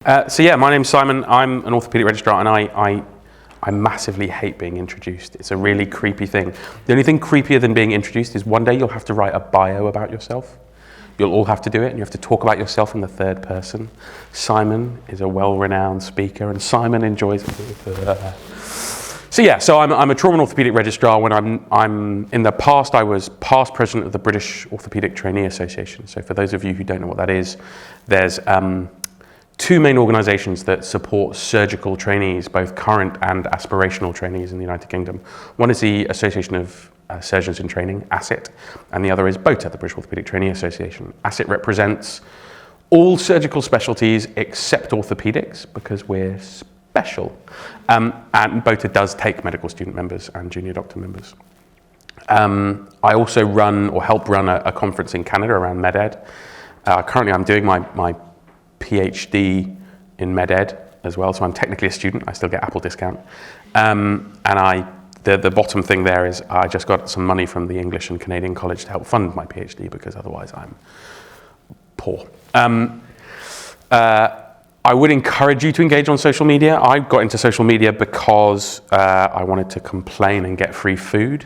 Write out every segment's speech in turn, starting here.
So yeah, my name's Simon. I'm an orthopaedic registrar, and I massively hate being introduced. It's a really creepy thing. The only thing creepier than being introduced is one day you'll have to write a bio about yourself. You'll all have to do it, and you have to talk about yourself in the third person. Simon is a well-renowned speaker, and Simon enjoys it. So I'm a trauma and orthopaedic registrar. When I'm in the past, I was past president of the British Orthopaedic Trainee Association. So for those of you who don't know what that is, there's two main organisations that support surgical trainees, both current and aspirational trainees in the United Kingdom. One is the Association of Surgeons in Training, ASIT, and the other is BOTA, the British Orthopaedic Trainee Association. ASIT represents all surgical specialties except orthopaedics, because we're special. And BOTA does take medical student members and junior doctor members. I also run or help run a conference in Canada around MedEd. Currently I'm doing my PhD in MedEd as well, so I'm technically a student. I still get Apple discount. And the bottom thing there is I just got some money from the English and Canadian College to help fund my PhD, because otherwise I'm poor. I would encourage you to engage on social media. I got into social media because I wanted to complain and get free food.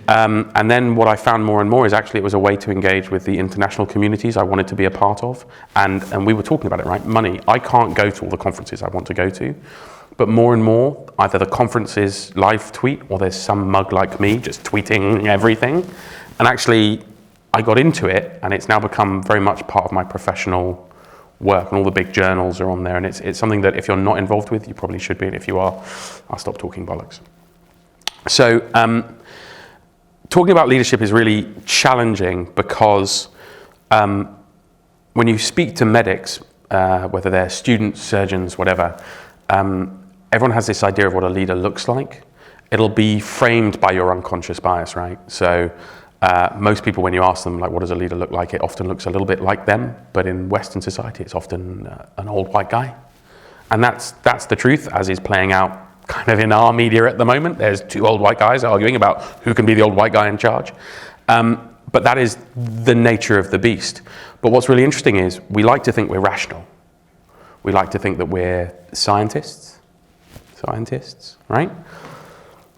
And then what I found more and more is actually it was a way to engage with the international communities I wanted to be a part of. And we were talking about it, right? Money. I can't go to all the conferences I want to go to. But more and more, either the conferences live tweet or there's some mug like me just tweeting everything. And actually, I got into it, and it's now become very much part of my professional work. And all the big journals are on there. And it's something that if you're not involved with, you probably should be. And if you are, I'll stop talking bollocks. So, talking about leadership is really challenging because when you speak to medics, whether they're students, surgeons, whatever, everyone has this idea of what a leader looks like. It'll be framed by your unconscious bias, right? So most people, when you ask them, like, what does a leader look like, it often looks a little bit like them, but in Western society, it's often an old white guy. And that's the truth, as is playing out kind of in our media at the moment. There's two old white guys arguing about who can be the old white guy in charge. But that is the nature of the beast. But what's really interesting is we like to think we're rational. We like to think that we're scientists, right?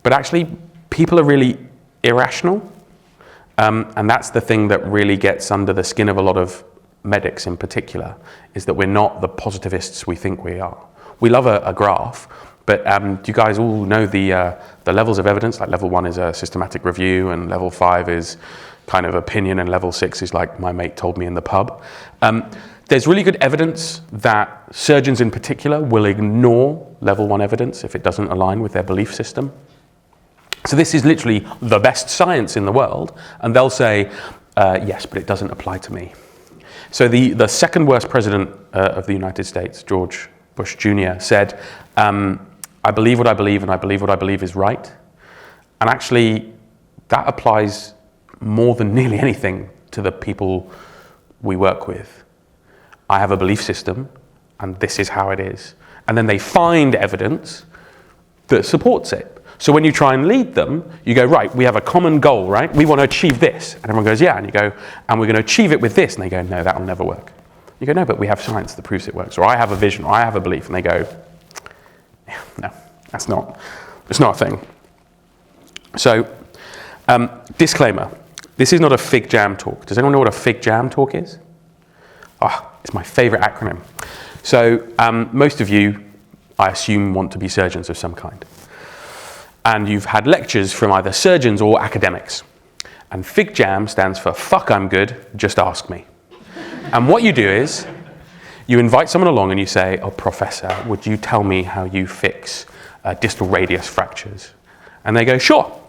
But actually, people are really irrational. And that's the thing that really gets under the skin of a lot of medics in particular, is that we're not the positivists we think we are. We love a graph. But do you guys all know the levels of evidence? Like level 1 is a systematic review, and level 5 is kind of opinion, and level 6 is like my mate told me in the pub. There's really good evidence that surgeons in particular will ignore level 1 evidence if it doesn't align with their belief system. So this is literally the best science in the world, and they'll say, yes, but it doesn't apply to me. So the second worst president of the United States, George Bush Jr., said, I believe what I believe, and I believe what I believe is right. And actually, that applies more than nearly anything to the people we work with. I have a belief system, and this is how it is. And then they find evidence that supports it. So when you try and lead them, you go, right, we have a common goal, right? We want to achieve this. And everyone goes, yeah. And you go, and we're going to achieve it with this. And they go, no, that'll never work. You go, no, but we have science that proves it works. Or I have a vision, or I have a belief. And they go, no, it's not a thing. So, disclaimer, this is not a fig jam talk. Does anyone know what a fig jam talk is? It's my favorite acronym. So, most of you, I assume, want to be surgeons of some kind. And you've had lectures from either surgeons or academics. And fig jam stands for fuck, I'm good, just ask me. And what you do is, you invite someone along and you say, oh, professor, would you tell me how you fix distal radius fractures? And they go, sure.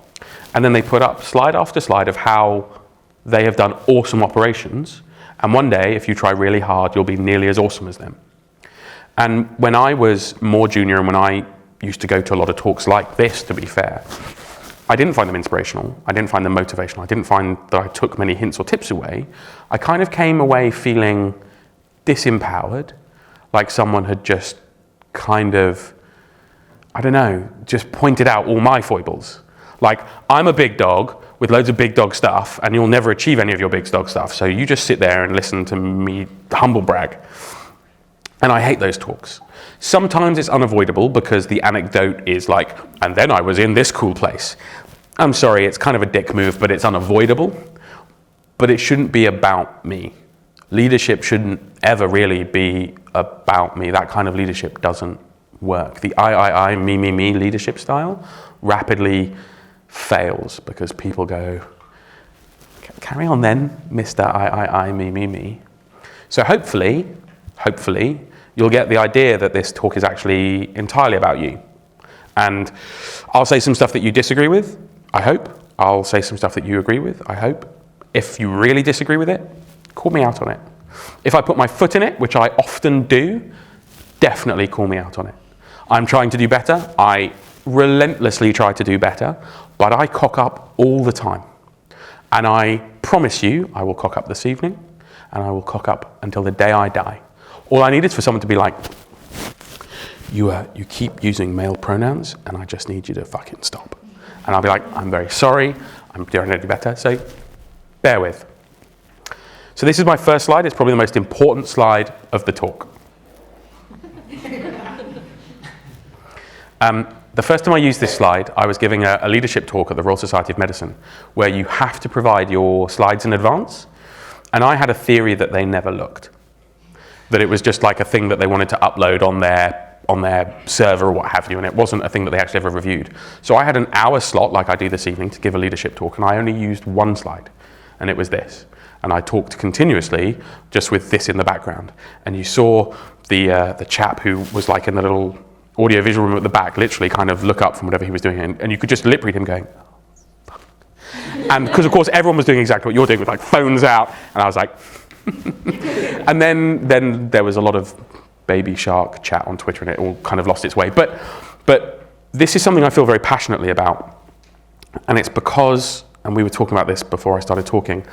And then they put up slide after slide of how they have done awesome operations. And one day, if you try really hard, you'll be nearly as awesome as them. And when I was more junior, and when I used to go to a lot of talks like this, to be fair, I didn't find them inspirational. I didn't find them motivational. I didn't find that I took many hints or tips away. I kind of came away feeling disempowered, like someone had just kind of, I don't know, just pointed out all my foibles. Like, I'm a big dog with loads of big dog stuff, and you'll never achieve any of your big dog stuff, so you just sit there and listen to me humble brag. And I hate those talks. Sometimes it's unavoidable because the anecdote is like, and then I was in this cool place. I'm sorry, it's kind of a dick move, but it's unavoidable. But it shouldn't be about me. Leadership shouldn't ever really be about me. That kind of leadership doesn't work. The I, me leadership style rapidly fails because people go, carry on then, Mr. I, me. So hopefully, you'll get the idea that this talk is actually entirely about you. And I'll say some stuff that you disagree with, I hope. I'll say some stuff that you agree with, I hope. If you really disagree with it, call me out on it. If I put my foot in it, which I often do, definitely call me out on it. I'm trying to do better. I relentlessly try to do better, but I cock up all the time. And I promise you, I will cock up this evening, and I will cock up until the day I die. All I need is for someone to be like, you keep using male pronouns, and I just need you to fucking stop. And I'll be like, I'm very sorry, I'm doing it better, so bear with. So this is my first slide. It's probably the most important slide of the talk. The first time I used this slide, I was giving a leadership talk at the Royal Society of Medicine, where you have to provide your slides in advance. And I had a theory that they never looked. That it was just like a thing that they wanted to upload on their server or what have you, and it wasn't a thing that they actually ever reviewed. So I had an hour slot, like I do this evening, to give a leadership talk, and I only used one slide, and it was this. And I talked continuously, just with this in the background. And you saw the chap who was like in the little audio-visual room at the back, literally kind of look up from whatever he was doing, and you could just lip read him going, fuck. And because of course everyone was doing exactly what you're doing with like phones out, and I was like, and then there was a lot of baby shark chat on Twitter, and it all kind of lost its way. But this is something I feel very passionately about, and it's because, and we were talking about this before I started talking,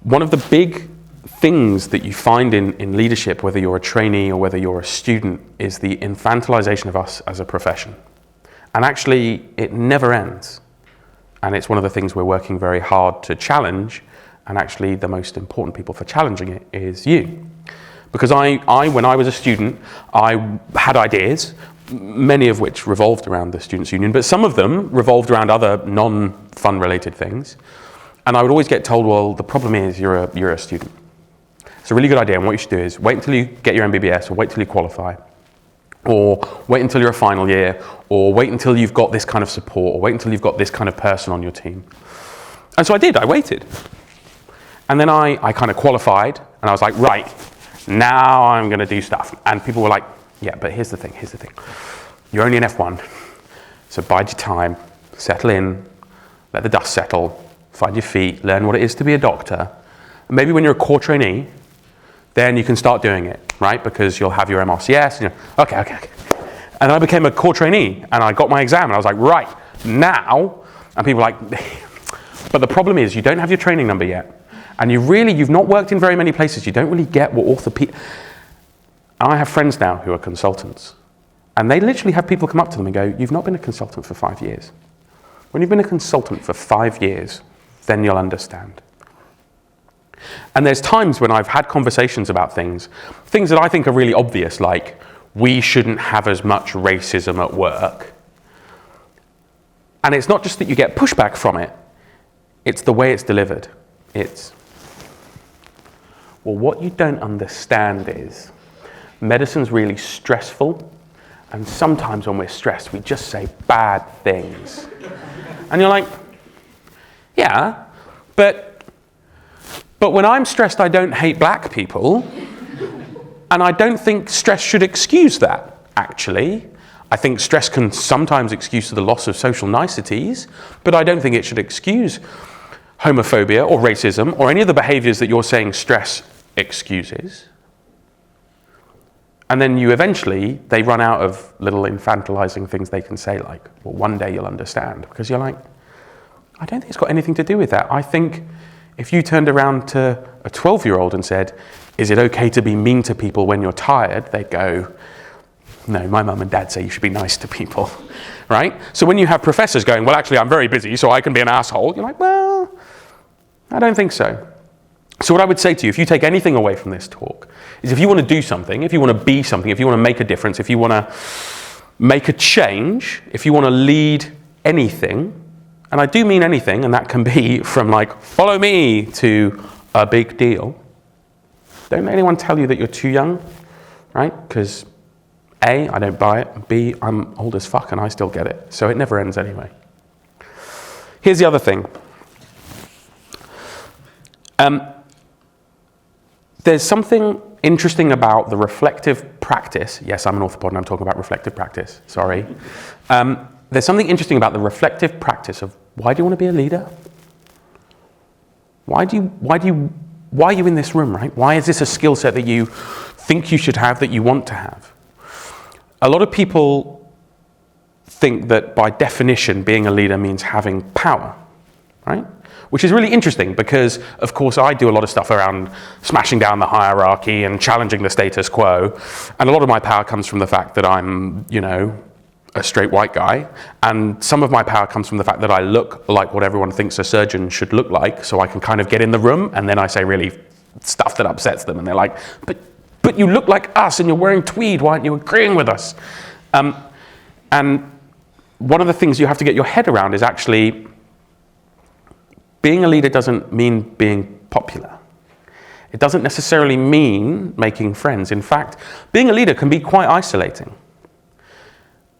one of the big things that you find in leadership, whether you're a trainee or whether you're a student, is the infantilization of us as a profession. And actually, it never ends. And it's one of the things we're working very hard to challenge, and actually the most important people for challenging it is you. Because I when I was a student, I had ideas, many of which revolved around the Students' Union, but some of them revolved around other non-fun related things. And I would always get told, well, the problem is you're a student. It's a really good idea, and what you should do is wait until you get your MBBS, or wait until you qualify, or wait until you're a final year, or wait until you've got this kind of support, or wait until you've got this kind of person on your team. And so I did, I waited. And then I kind of qualified, and I was like, right, now I'm going to do stuff. And people were like, yeah, but here's the thing. You're only an F1, so bide your time, settle in, let the dust settle, find your feet, learn what it is to be a doctor. And maybe when you're a core trainee, then you can start doing it, right? Because you'll have your MRCS, and okay. And then I became a core trainee, and I got my exam, and I was like, right, now, and people were like, but the problem is you don't have your training number yet. And you've not worked in very many places. You don't really get what orthopedic. And I have friends now who are consultants. And they literally have people come up to them and go, you've not been a consultant for 5 years. When you've been a consultant for 5 years, then you'll understand. And there's times when I've had conversations about things that I think are really obvious, like we shouldn't have as much racism at work. And it's not just that you get pushback from it, it's the way it's delivered. It's, well, what you don't understand is medicine's really stressful, and sometimes when we're stressed, we just say bad things. And you're like, yeah, but when I'm stressed, I don't hate black people, and I don't think stress should excuse that, actually. I think stress can sometimes excuse the loss of social niceties, but I don't think it should excuse homophobia or racism or any of the behaviors that you're saying stress excuses. And then they run out of little infantilizing things they can say, like, well, one day you'll understand. Because you're like, I don't think it's got anything to do with that. I think if you turned around to a 12-year-old and said, is it okay to be mean to people when you're tired? They'd go, no, my mum and dad say you should be nice to people, right? So when you have professors going, well, actually, I'm very busy, so I can be an asshole, you're like, well, I don't think so. So what I would say to you, if you take anything away from this talk, is if you want to do something, if you want to be something, if you want to make a difference, if you want to make a change, if you want to lead anything, and I do mean anything, and that can be from like, follow me, to a big deal, don't let anyone tell you that you're too young, right? Because A, I don't buy it, B, I'm old as fuck and I still get it, so it never ends anyway. Here's the other thing. There's something interesting about the reflective practice. Yes, I'm an orthopod and I'm talking about reflective practice, sorry. There's something interesting about the reflective practice of why do you want to be a leader? Why are you in this room, right? Why is this a skill set that you think you should have, that you want to have? A lot of people think that by definition being a leader means having power, right? Which is really interesting because, of course, I do a lot of stuff around smashing down the hierarchy and challenging the status quo. And a lot of my power comes from the fact that I'm, a straight white guy. And some of my power comes from the fact that I look like what everyone thinks a surgeon should look like. So I can kind of get in the room and then I say really stuff that upsets them. And they're like, but you look like us and you're wearing tweed. Why aren't you agreeing with us? And one of the things you have to get your head around is actually being a leader doesn't mean being popular. It doesn't necessarily mean making friends. In fact, being a leader can be quite isolating.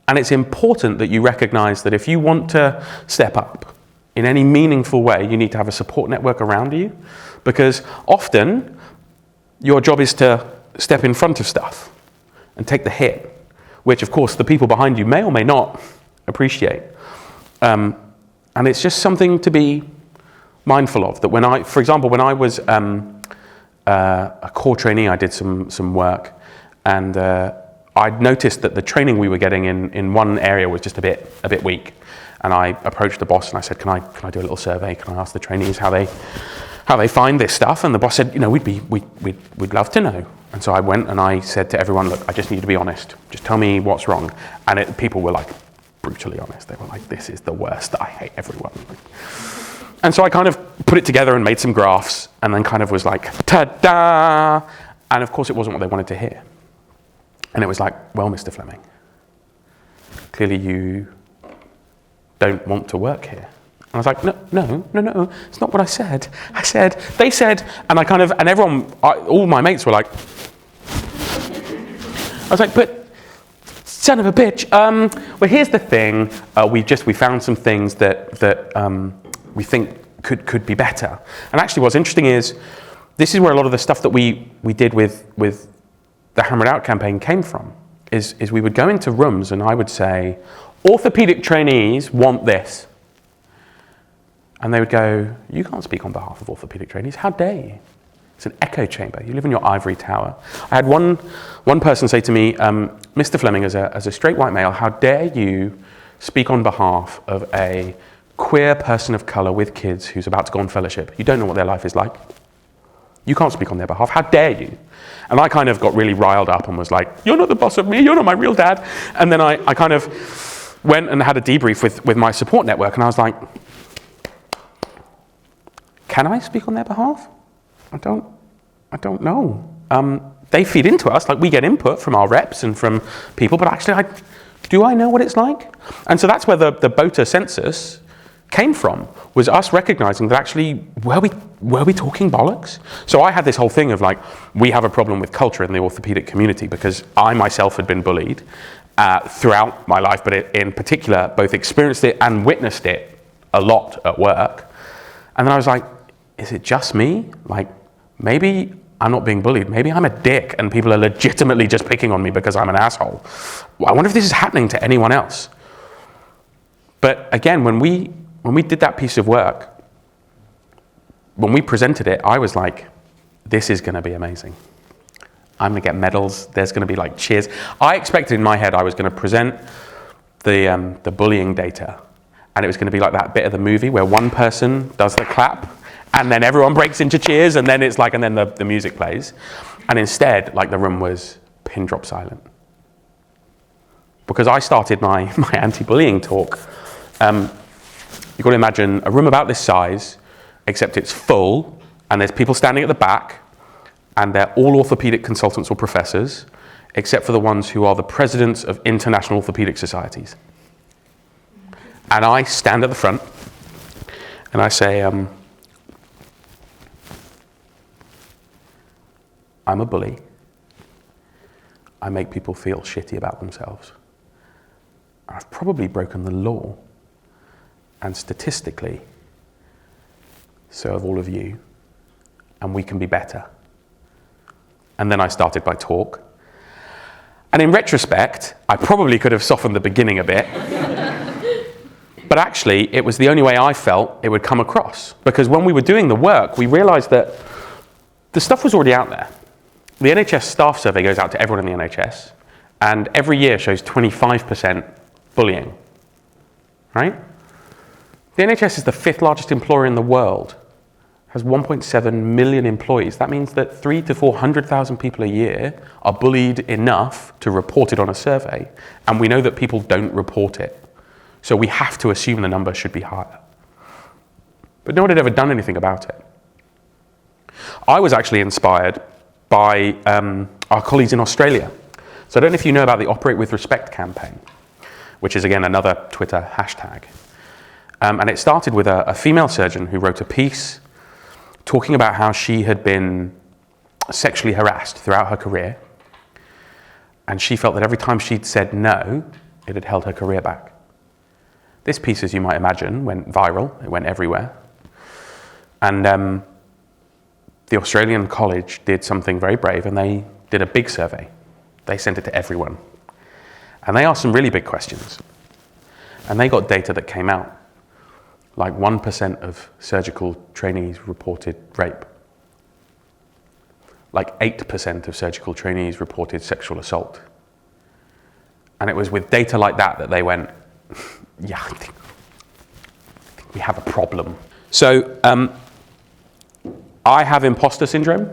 And it's important that you recognize that if you want to step up in any meaningful way, you need to have a support network around you, because often your job is to step in front of stuff and take the hit, which of course the people behind you may or may not appreciate. And it's just something to be mindful of, that for example, when I was a core trainee, I did some work, and I'd noticed that the training we were getting in one area was just a bit weak. And I approached the boss and I said, can I do a little survey? Can I ask the trainees how they find this stuff? And the boss said, we'd love to know. And so I went and I said to everyone, look, I just need to be honest. Just tell me what's wrong. And people were like brutally honest. They were like, this is the worst. I hate everyone. And so I kind of put it together and made some graphs and then kind of was like, ta-da! And of course it wasn't what they wanted to hear. And it was like, well, Mr. Fleming, clearly you don't want to work here. And I was like, no, it's not what I said. They said, and everyone, all my mates were like, I was like, but son of a bitch. Well, here's the thing. We found some things that we think could be better. And actually what's interesting is, this is where a lot of the stuff that we did with the Hammer It Out campaign came from, is we would go into rooms and I would say, orthopedic trainees want this. And they would go, you can't speak on behalf of orthopedic trainees, how dare you? It's an echo chamber, you live in your ivory tower. I had one person say to me, Mr. Fleming, as a straight white male, how dare you speak on behalf of a queer person of colour with kids who's about to go on fellowship? You don't know what their life is like. You can't speak on their behalf. How dare you? And I kind of got really riled up and was like, you're not the boss of me. You're not my real dad. And then I kind of went and had a debrief with my support network. And I was like, can I speak on their behalf? I don't know. They feed into us. Like, we get input from our reps and from people. But actually, do I know what it's like? And so that's where the BOTA census came from, was us recognizing that actually, were we talking bollocks? So I had this whole thing of like, we have a problem with culture in the orthopedic community because I myself had been bullied throughout my life, but in particular, both experienced it and witnessed it a lot at work. And then I was like, is it just me? Like, maybe I'm not being bullied. Maybe I'm a dick and people are legitimately just picking on me because I'm an asshole. I wonder if this is happening to anyone else. But again, when we did that piece of work, when we presented it, I was like, this is going to be amazing. I'm going to get medals. There's going to be like cheers. I expected in my head I was going to present the bullying data, and it was going to be like that bit of the movie where one person does the clap and then everyone breaks into cheers, and then it's like, and then the music plays. And instead, like, the room was pin drop silent. Because I started my anti-bullying talk. You've got to imagine a room about this size, except it's full And there's people standing at the back, and they're all orthopedic consultants or professors, except for the ones who are the presidents of international orthopedic societies. And I stand at the front, and I say, I'm a bully. I make people feel shitty about themselves. I've probably broken the law, and statistically, so have all of you, and we can be better. And then I started my talk. And in retrospect, I probably could have softened the beginning a bit. But actually, it was the only way I felt it would come across. Because when we were doing the work, we realized that the stuff was already out there. The NHS staff survey goes out to everyone in the NHS, and every year shows 25% bullying, right? The NHS is the 5th largest employer in the world, has 1.7 million employees. That means that 300,000 to 400,000 people a year are bullied enough to report it on a survey, and we know that people don't report it. So we have to assume the number should be higher. But no one had ever done anything about it. I was actually inspired by our colleagues in Australia. So I don't know if you know about the Operate With Respect campaign, which is again another Twitter hashtag. And it started with a female surgeon who wrote a piece talking about how she had been sexually harassed throughout her career. And she felt that every time she'd said no, it had held her career back. This piece, as you might imagine, went viral. It went everywhere. And the Australian college did something very brave, and they did a big survey. They sent it to everyone. And they asked some really big questions. And they got data that came out. Like 1% of surgical trainees reported rape. Like 8% of surgical trainees reported sexual assault. And it was with data like that that they went, yeah, I think we have a problem. So I have imposter syndrome,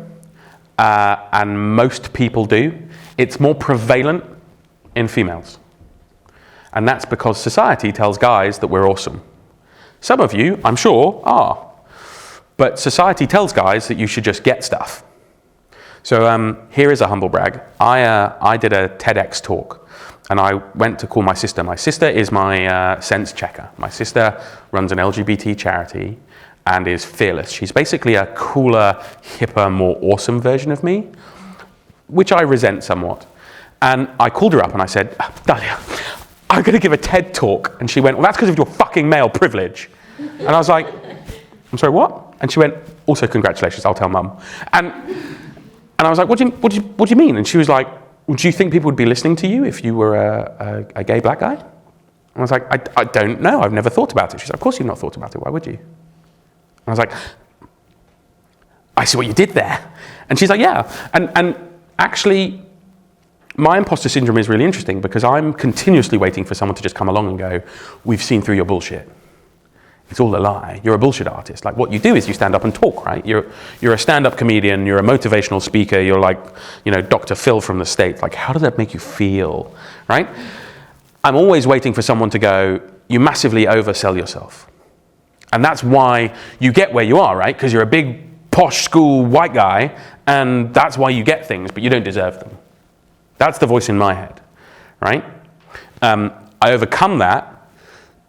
and most people do. It's more prevalent in females. And that's because society tells guys that we're awesome. Some of you, I'm sure, are. But society tells guys that you should just get stuff. So here is a humble brag. I did a TEDx talk, and I went to call my sister. My sister is my sense checker. My sister runs an LGBT charity and is fearless. She's basically a cooler, hipper, more awesome version of me, which I resent somewhat. And I called her up and I said, Dahlia, I'm going to give a TED talk. And she went, well, that's because of your fucking male privilege. And I was like, I'm sorry, what? And she went, also congratulations, I'll tell mum. And I was like, what do you mean? And she was like, well, do you think people would be listening to you if you were a gay black guy? And I was like, I don't know, I've never thought about it. She's like, of course you've not thought about it, why would you? And I was like, I see what you did there. And she's like, yeah. And actually, my imposter syndrome is really interesting because I'm continuously waiting for someone to just come along and go, we've seen through your bullshit. It's all a lie. You're a bullshit artist. Like, what you do is you stand up and talk, right? You're a stand-up comedian, you're a motivational speaker, you're like, Dr. Phil from the States. Like, how does that make you feel, right? I'm always waiting for someone to go, you massively oversell yourself. And that's why you get where you are, right? Because you're a big, posh school white guy, and that's why you get things, but you don't deserve them. That's the voice in my head, right? I overcome that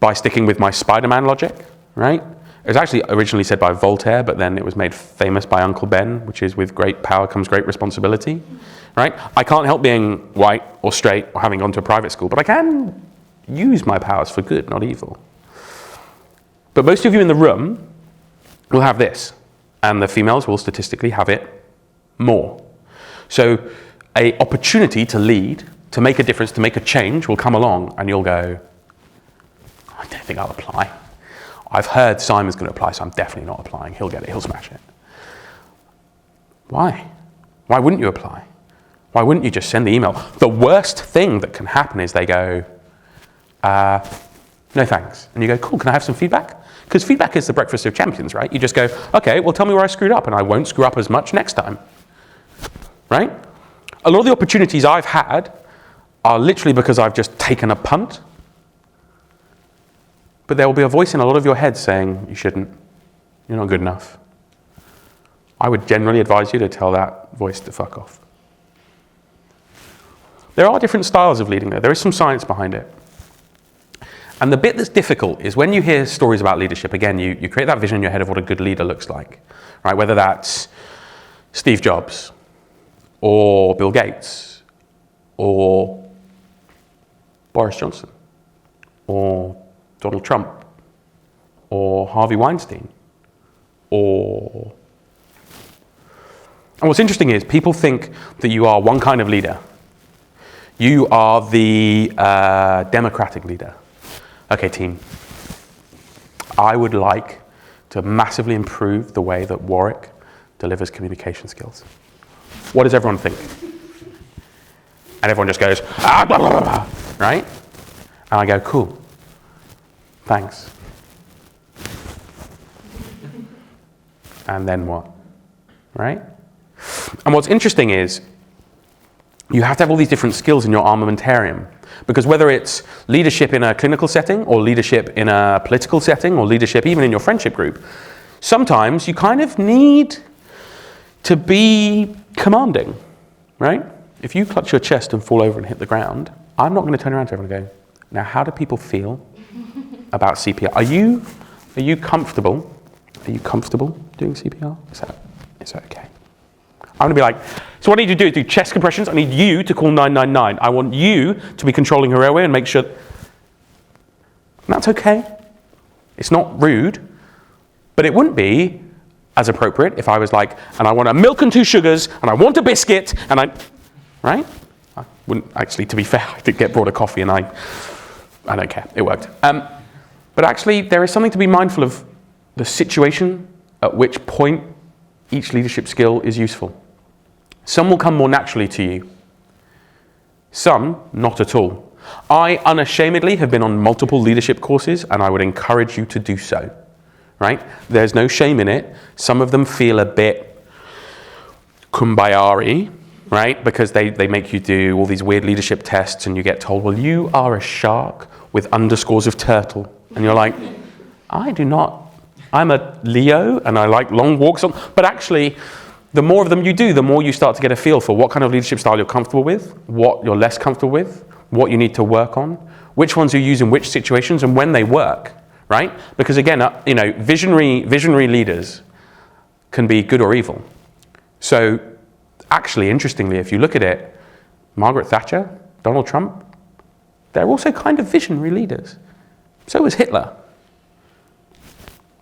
by sticking with my Spider-Man logic, right? It was actually originally said by Voltaire, but then it was made famous by Uncle Ben, which is with great power comes great responsibility, right? I can't help being white or straight or having gone to a private school, but I can use my powers for good, not evil. But most of you in the room will have this, and the females will statistically have it more. So an opportunity to lead, to make a difference, to make a change will come along, and you'll go, I don't think I'll apply. I've heard Simon's going to apply, so I'm definitely not applying. He'll get it, he'll smash it. Why? Why wouldn't you apply? Why wouldn't you just send the email? The worst thing that can happen is they go, no thanks. And you go, cool, can I have some feedback? Because feedback is the breakfast of champions, right? You just go, okay, well, tell me where I screwed up, and I won't screw up as much next time, right? A lot of the opportunities I've had are literally because I've just taken a punt. But there will be a voice in a lot of your heads saying, you shouldn't, you're not good enough. I would generally advise you to tell that voice to fuck off. There are different styles of leading though. There is some science behind it. And the bit that's difficult is when you hear stories about leadership, again, you create that vision in your head of what a good leader looks like, right? Whether that's Steve Jobs or Bill Gates or Boris Johnson or Donald Trump or Harvey Weinstein or... And what's interesting is people think that you are one kind of leader. You are the democratic leader. Okay, team. I would like to massively improve the way that Warwick delivers communication skills. What does everyone think? And everyone just goes, ah, blah, blah, blah, blah, right? And I go, cool. Thanks. And then what? Right? And what's interesting is you have to have all these different skills in your armamentarium. Because whether it's leadership in a clinical setting or leadership in a political setting or leadership even in your friendship group, sometimes you kind of need to be commanding, right? If you clutch your chest and fall over and hit the ground, I'm not going to turn around to everyone and go, now how do people feel about CPR? Are you comfortable? Are you comfortable doing CPR? Is that okay? I'm going to be like, so what I need you to do is do chest compressions. I need you to call 999. I want you to be controlling her airway and make sure. And that's okay. It's not rude, but it wouldn't be as appropriate if I was like, and I want a milk and 2 sugars, and I want a biscuit, and right? I wouldn't actually, to be fair, I did get brought a coffee, and I don't care. It worked. But actually, there is something to be mindful of the situation at which point each leadership skill is useful. Some will come more naturally to you. Some, not at all. I unashamedly have been on multiple leadership courses, and I would encourage you to do so, right? There's no shame in it. Some of them feel a bit kumbaya-y, right? Because they make you do all these weird leadership tests, and you get told, well, you are a shark with underscores of turtle. And you're like, I do not. I'm a Leo, and I like long walks on. But actually, the more of them you do, the more you start to get a feel for what kind of leadership style you're comfortable with, what you're less comfortable with, what you need to work on, which ones you use in which situations, and when they work, right? Because again, visionary leaders can be good or evil. So actually, interestingly, if you look at it, Margaret Thatcher, Donald Trump, they're also kind of visionary leaders. So was Hitler.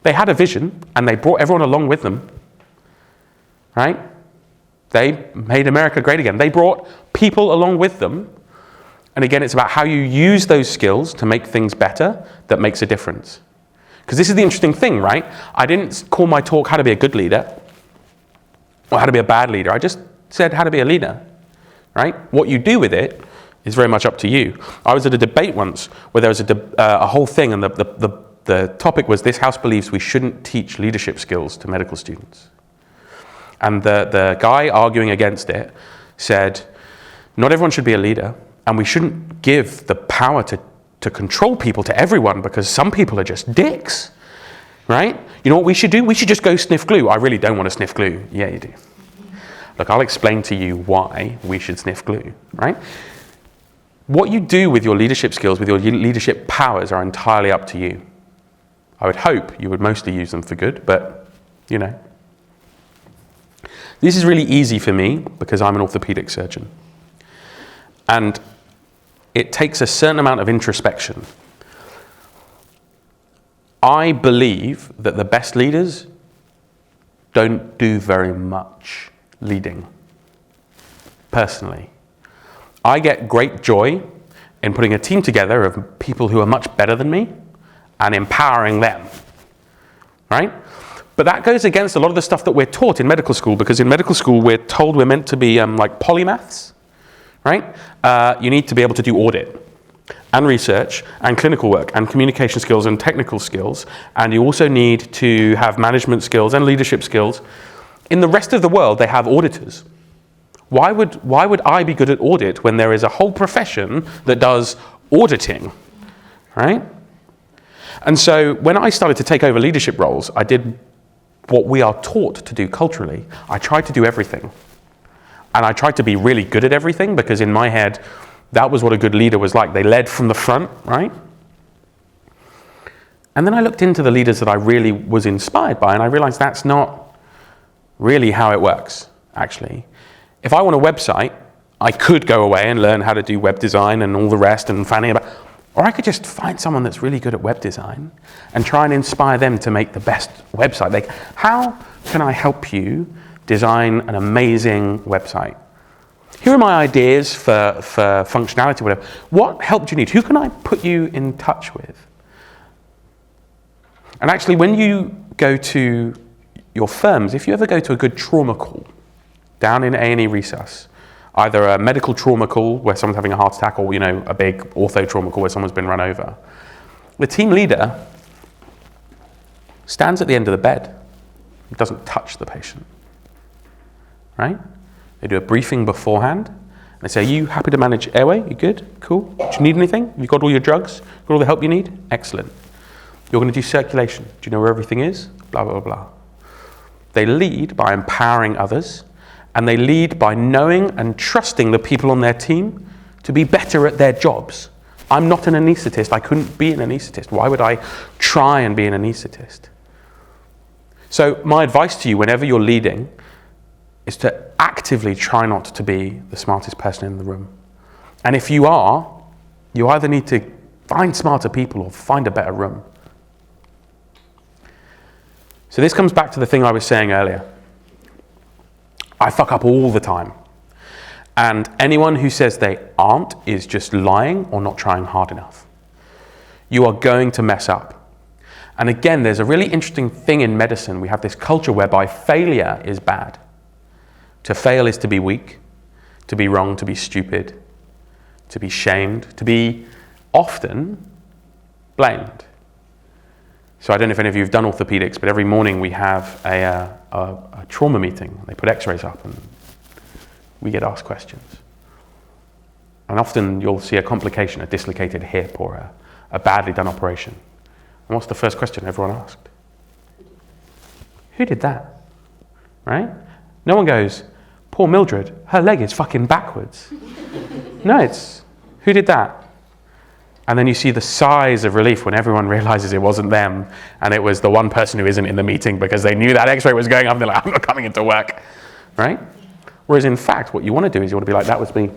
They had a vision, and they brought everyone along with them. Right? They made America great again. They brought people along with them. And again, it's about how you use those skills to make things better that makes a difference. Because this is the interesting thing, right? I didn't call my talk how to be a good leader or how to be a bad leader. I just said how to be a leader, right? What you do with it is very much up to you. I was at a debate once where there was a whole thing, and the topic was, this house believes we shouldn't teach leadership skills to medical students. And the guy arguing against it said, not everyone should be a leader, and we shouldn't give the power to control people to everyone, because some people are just dicks, right? You know what we should do? We should just go sniff glue. I really don't want to sniff glue. Yeah, you do. Look, I'll explain to you why we should sniff glue, right? What you do with your leadership skills, with your leadership powers, are entirely up to you. I would hope you would mostly use them for good, but, you know. This is really easy for me because I'm an orthopedic surgeon. And it takes a certain amount of introspection. I believe that the best leaders don't do very much leading, personally. I get great joy in putting a team together of people who are much better than me and empowering them, right? But that goes against a lot of the stuff that we're taught in medical school, because in medical school we're told we're meant to be like polymaths, right? You need to be able to do audit and research and clinical work and communication skills and technical skills, and you also need to have management skills and leadership skills. In the rest of the world they have auditors. Why would I be good at audit when there is a whole profession that does auditing, right? And so when I started to take over leadership roles, I did what we are taught to do culturally, I tried to do everything. And I tried to be really good at everything, because in my head, that was what a good leader was like. They led from the front, right? And then I looked into the leaders that I really was inspired by, and I realized that's not really how it works, actually. If I want a website, I could go away and learn how to do web design and all the rest and fanning about, or I could just find someone that's really good at web design and try and inspire them to make the best website. Like, how can I help you design an amazing website? Here are my ideas for functionality, whatever. What help do you need? Who can I put you in touch with? And actually, when you go to your firms, if you ever go to a good trauma call down in A&E resus, either a medical trauma call where someone's having a heart attack, or a big ortho trauma call where someone's been run over, the team leader stands at the end of the bed, doesn't touch the patient, right? They do a briefing beforehand. They say, are you happy to manage airway? You good? Cool. Do you need anything? Have you got all your drugs? Got all the help you need? Excellent. You're going to do circulation. Do you know where everything is? Blah, blah, blah. They lead by empowering others, and they lead by knowing and trusting the people on their team to be better at their jobs. I'm not an anaesthetist. I couldn't be an anaesthetist. Why would I try and be an anaesthetist? So my advice to you whenever you're leading is to actively try not to be the smartest person in the room. And if you are, you either need to find smarter people or find a better room. So this comes back to the thing I was saying earlier. I fuck up all the time. And anyone who says they aren't is just lying or not trying hard enough. You are going to mess up. And again, there's a really interesting thing in medicine. We have this culture whereby failure is bad. To fail is to be weak, to be wrong, to be stupid, to be shamed, to be often blamed. So I don't know if any of you have done orthopedics, but every morning we have a trauma meeting. They put x-rays up and we get asked questions. And often you'll see a complication, a dislocated hip or a badly done operation. And what's the first question everyone asked? Who did that? Right? No one goes, poor Mildred, her leg is fucking backwards. No, it's, who did that? And then you see the sighs of relief when everyone realizes it wasn't them and it was the one person who isn't in the meeting because they knew that x-ray was going up and they're like, I'm not coming into work, right? Whereas in fact, what you want to do is you want to be like, that was me.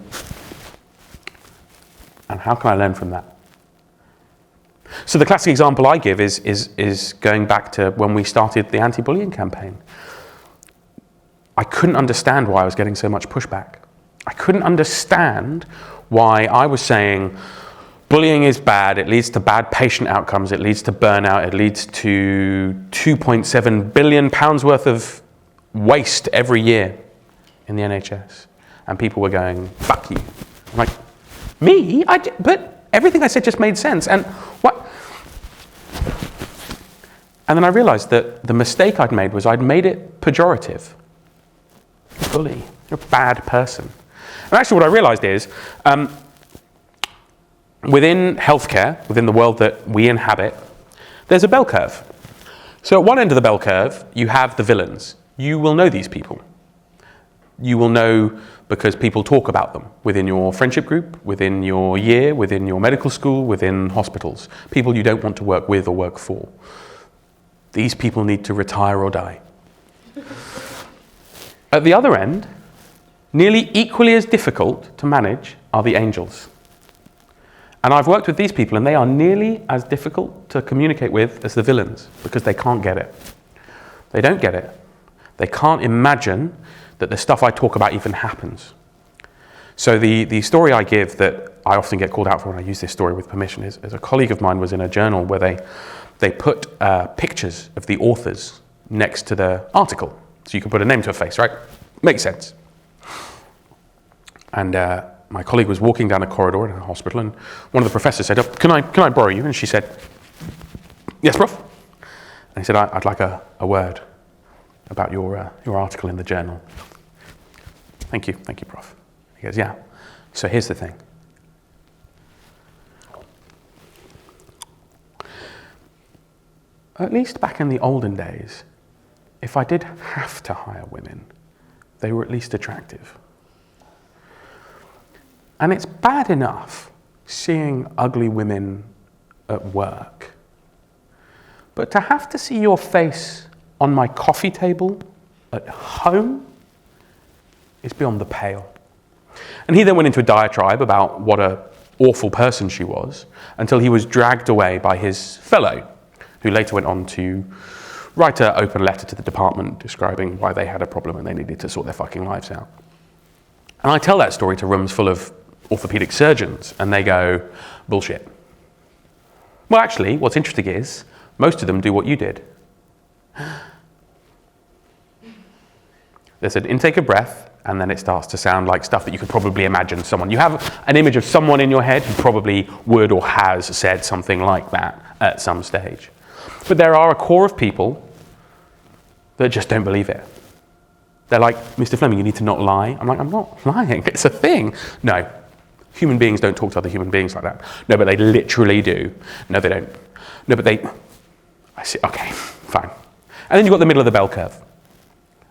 And how can I learn from that? So the classic example I give is going back to when we started the anti-bullying campaign. I couldn't understand why I was getting so much pushback. I couldn't understand why I was saying, bullying is bad, it leads to bad patient outcomes, it leads to burnout, it leads to £2.7 billion worth of waste every year in the NHS. And people were going, fuck you. I'm like, me? But everything I said just made sense. And what? And then I realized that the mistake I'd made was I'd made it pejorative. Bully, you're a bad person. And actually what I realized is, within healthcare, within the world that we inhabit, there's a bell curve. So at one end of the bell curve, you have the villains. You will know these people. You will know because people talk about them within your friendship group, within your year, within your medical school, within hospitals. People you don't want to work with or work for. These people need to retire or die. At the other end, nearly equally as difficult to manage are the angels. And I've worked with these people and they are nearly as difficult to communicate with as the villains because they can't get it. They don't get it. They can't imagine that the stuff I talk about even happens. So the story I give that I often get called out for when I use this story with permission is a colleague of mine was in a journal where they put pictures of the authors next to the article. So you can put a name to a face, right? Makes sense. And my colleague was walking down a corridor in a hospital and one of the professors said, oh, can I borrow you? And she said, yes, prof. And he said, I'd like a word about your article in the journal. Thank you, prof. He goes, yeah. So here's the thing. At least back in the olden days, if I did have to hire women, they were at least attractive. And it's bad enough seeing ugly women at work, but to have to see your face on my coffee table at home is beyond the pale. And he then went into a diatribe about what an awful person she was, until he was dragged away by his fellow, who later went on to write an open letter to the department describing why they had a problem and they needed to sort their fucking lives out. And I tell that story to rooms full of orthopedic surgeons, and they go, bullshit. Well, actually, what's interesting is, most of them do what you did. There's an intake of breath, and then it starts to sound like stuff that you could probably imagine someone. You have an image of someone in your head who probably would or has said something like that at some stage. But there are a core of people that just don't believe it. They're like, Mr. Fleming, you need to not lie. I'm like, I'm not lying, it's a thing. No, human beings don't talk to other human beings like that. No, but they literally do. No, they don't. No, but they, I see, okay, fine. And then you've got the middle of the bell curve.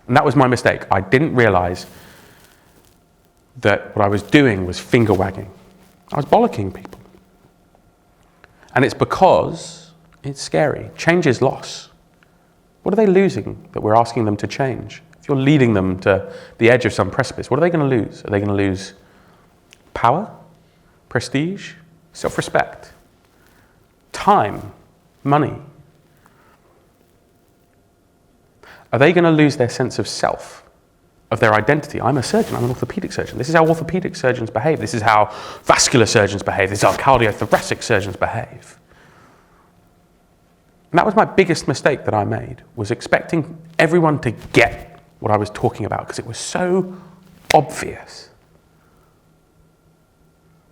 And that was my mistake. I didn't realize that what I was doing was finger wagging. I was bollocking people. And it's because it's scary. Change is loss. What are they losing that we're asking them to change? If you're leading them to the edge of some precipice, what are they going to lose? Are they going to lose power, prestige, self-respect, time, money? Are they going to lose their sense of self, of their identity? I'm a surgeon, I'm an orthopedic surgeon. This is how orthopedic surgeons behave. This is how vascular surgeons behave. This is how cardiothoracic surgeons behave. And that was my biggest mistake that I made, was expecting everyone to get what I was talking about, because it was so obvious.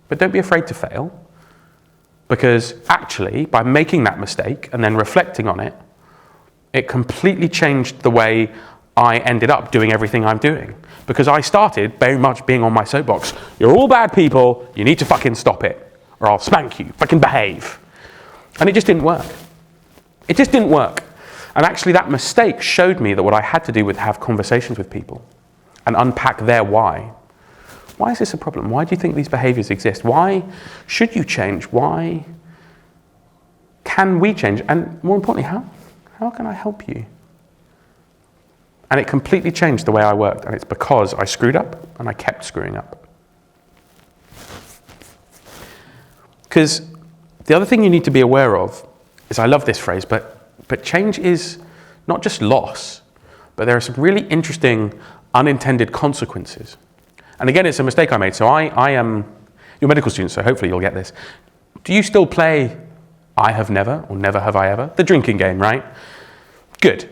But don't be afraid to fail, because actually, by making that mistake and then reflecting on it, it completely changed the way I ended up doing everything I'm doing. Because I started very much being on my soapbox. You're all bad people, you need to fucking stop it, or I'll spank you, fucking behave. And it just didn't work. It just didn't work. And actually that mistake showed me that what I had to do was have conversations with people and unpack their why. Why is this a problem? Why do you think these behaviors exist? Why should you change? Why can we change? And more importantly, how can I help you? And it completely changed the way I worked. And it's because I screwed up and I kept screwing up. Because the other thing you need to be aware of is, I love this phrase, but change is not just loss, but there are some really interesting unintended consequences. And again, it's a mistake I made. So I am your medical student, so hopefully you'll get this. Do you still play I have never, or never have I ever? The drinking game, right? Good.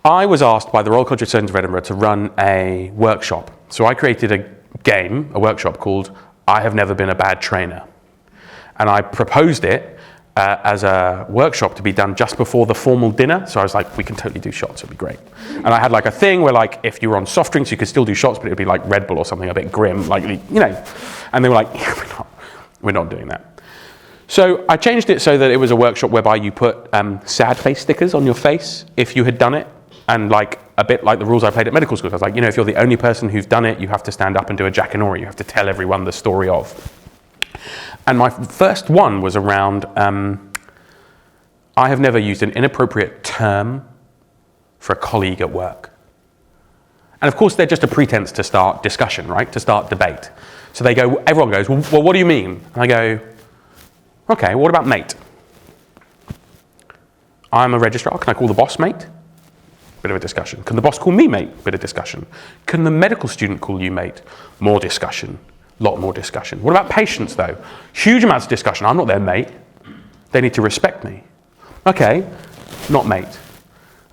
I was asked by the Royal College of Surgeons of Edinburgh to run a workshop. So I created a workshop called I Have Never Been a Bad Trainer. And I proposed it as a workshop to be done just before the formal dinner. So I was like, we can totally do shots, it'd be great. And I had like a thing where like, if you were on soft drinks, you could still do shots, but it would be like Red Bull or something a bit grim, like, you know. And they were like, yeah, we're not doing that. So I changed it so that it was a workshop whereby you put sad face stickers on your face if you had done it. And like a bit like the rules I played at medical school. I was like, you know, if you're the only person who's done it, you have to stand up and do a Jackanory. You have to tell everyone the story of. And my first one was around, I have never used an inappropriate term for a colleague at work. And of course, they're just a pretense to start discussion, right? To start debate. So they go, everyone goes, well, what do you mean? And I go, okay, what about mate? I'm a registrar, can I call the boss mate? Bit of a discussion. Can the boss call me mate? Bit of discussion. Can the medical student call you mate? More discussion. Lot more discussion. What about patients though? Huge amounts of discussion. I'm not their mate. They need to respect me. Okay, not mate.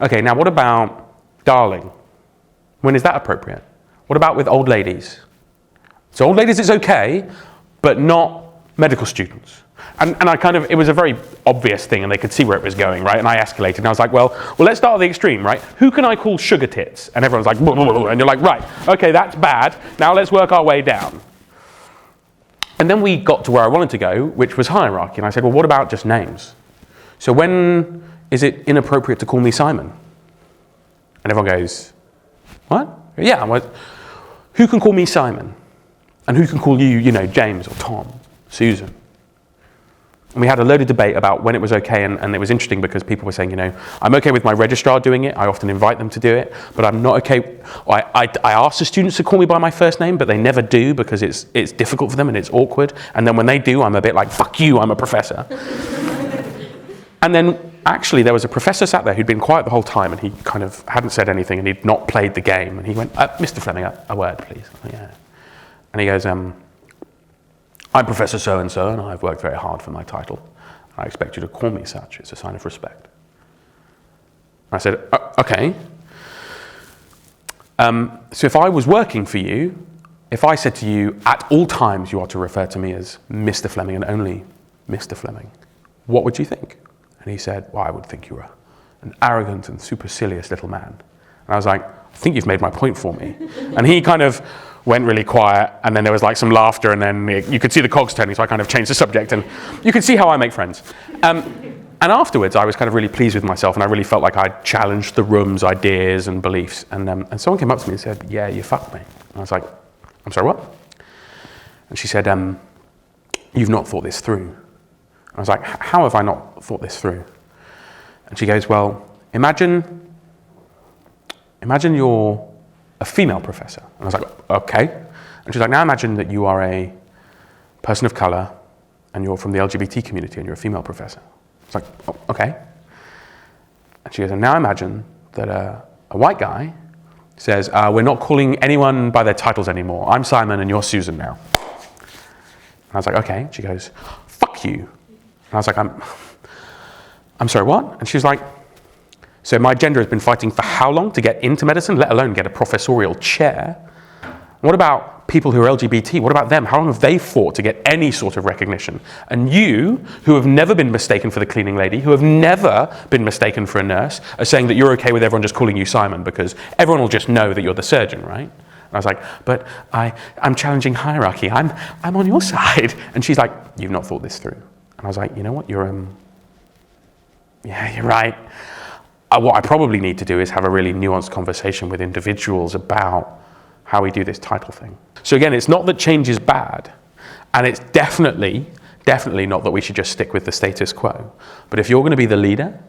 Okay, now what about darling? When is that appropriate? What about with old ladies? So old ladies it's okay, but not medical students. And I kind of, it was a very obvious thing and they could see where it was going, right? And I escalated and I was like, well, let's start at the extreme, right? Who can I call sugar tits? And everyone's like, blah, blah, blah, and you're like, right, okay, that's bad. Now let's work our way down. And then we got to where I wanted to go, which was hierarchy. And I said, well, what about just names? So when is it inappropriate to call me Simon? And everyone goes, what? Yeah, I went, who can call me Simon? And who can call you, James or Tom, Susan? And we had a loaded debate about when it was okay, and it was interesting because people were saying, I'm okay with my registrar doing it. I often invite them to do it, but I'm not okay. I ask the students to call me by my first name, but they never do because it's difficult for them and it's awkward. And then when they do, I'm a bit like, fuck you, I'm a professor. And then actually there was a professor sat there who'd been quiet the whole time, and he kind of hadn't said anything, and he'd not played the game. And he went, Mr. Fleming, a word, please. Yeah. And he goes, I'm Professor so-and-so, and I've worked very hard for my title. I expect you to call me such. It's a sign of respect. I said, okay. So if I was working for you, if I said to you, at all times you are to refer to me as Mr. Fleming and only Mr. Fleming, what would you think? And he said, well, I would think you were an arrogant and supercilious little man. And I was like, I think you've made my point for me. And he kind of went really quiet, and then there was like some laughter, and then you could see the cogs turning, so I kind of changed the subject, and you could see how I make friends. And afterwards, I was kind of really pleased with myself, and I really felt like I'd challenged the room's ideas and beliefs. And someone came up to me and said, yeah, you fucked me. And I was like, I'm sorry, what? And she said, you've not thought this through. I was like, how have I not thought this through? And she goes, well, imagine you're a female professor. And I was like, okay. And she's like, now imagine that you are a person of color and you're from the LGBT community and you're a female professor. It's like, oh, okay. And she goes, and now imagine that a white guy says, we're not calling anyone by their titles anymore. I'm Simon and you're Susan now. And I was like, okay. She goes, fuck you. And I was like, I'm sorry, what? And she was like, so my gender has been fighting for how long to get into medicine, let alone get a professorial chair? What about people who are LGBT? What about them? How long have they fought to get any sort of recognition? And you, who have never been mistaken for the cleaning lady, who have never been mistaken for a nurse, are saying that you're okay with everyone just calling you Simon because everyone will just know that you're the surgeon, right? And I was like, but I'm challenging hierarchy. I'm on your side. And she's like, you've not thought this through. And I was like, you know what, yeah, you're right. What I probably need to do is have a really nuanced conversation with individuals about how we do this title thing. So again, it's not that change is bad, and it's definitely not that we should just stick with the status quo. But if you're going to be the leader,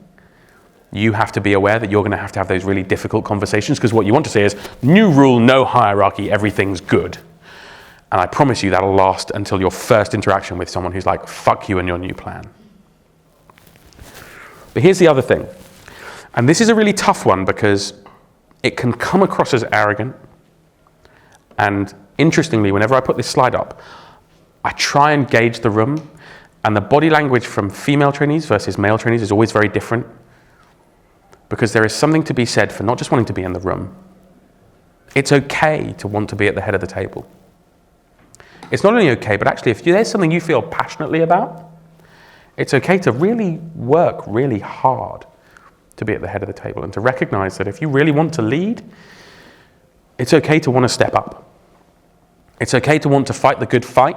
you have to be aware that you're going to have those really difficult conversations, because what you want to say is, new rule, no hierarchy, everything's good. And I promise you that'll last until your first interaction with someone who's like, fuck you and your new plan. But here's the other thing. And this is a really tough one because it can come across as arrogant. And interestingly, whenever I put this slide up, I try and gauge the room, and the body language from female trainees versus male trainees is always very different, because there is something to be said for not just wanting to be in the room. It's okay to want to be at the head of the table. It's not only okay, but actually if there's something you feel passionately about, it's okay to really work really hard to be at the head of the table, and to recognize that if you really want to lead, it's okay to want to step up. It's okay to want to fight the good fight,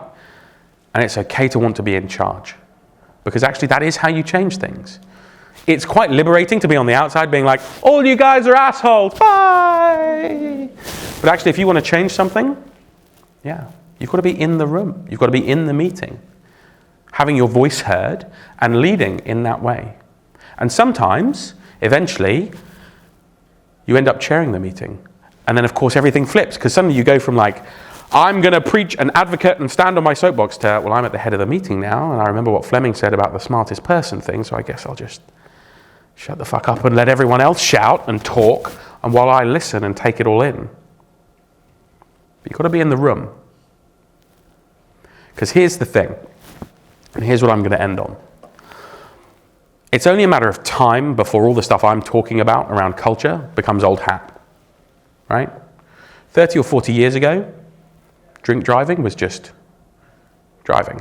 and it's okay to want to be in charge, because actually that is how you change things. It's quite liberating to be on the outside being like, all you guys are assholes, bye! But actually if you want to change something, yeah, you've got to be in the room. You've got to be in the meeting, having your voice heard and leading in that way. And sometimes, eventually, you end up chairing the meeting. And then, of course, everything flips, because suddenly you go from like, I'm going to preach and advocate and stand on my soapbox to, well, I'm at the head of the meeting now, and I remember what Fleming said about the smartest person thing, so I guess I'll just shut the fuck up and let everyone else shout and talk, and while I listen and take it all in. But you've got to be in the room. Because here's the thing, and here's what I'm going to end on. It's only a matter of time before all the stuff I'm talking about around culture becomes old hat, right? 30 or 40 years ago, drink driving was just driving.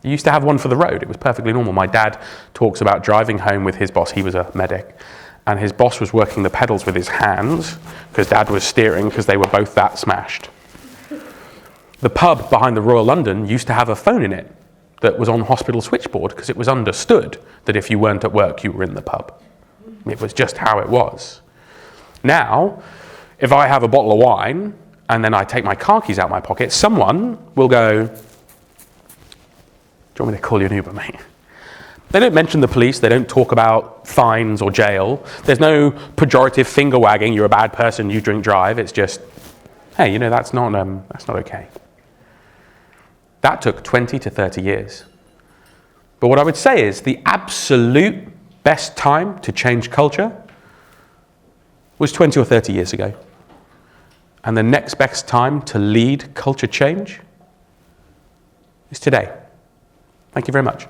You used to have one for the road. It was perfectly normal. My dad talks about driving home with his boss. He was a medic. And his boss was working the pedals with his hands because Dad was steering, because they were both that smashed. The pub behind the Royal London used to have a phone in it that was on hospital switchboard, because it was understood that if you weren't at work, you were in the pub. It was just how it was. Now, if I have a bottle of wine and then I take my car keys out of my pocket, someone will go, do you want me to call you an Uber, mate? They don't mention the police, they don't talk about fines or jail. There's no pejorative finger wagging, you're a bad person, you drink drive. It's just, hey, you know, that's not okay. That took 20 to 30 years. But what I would say is the absolute best time to change culture was 20 or 30 years ago. And the next best time to lead culture change is today. Thank you very much.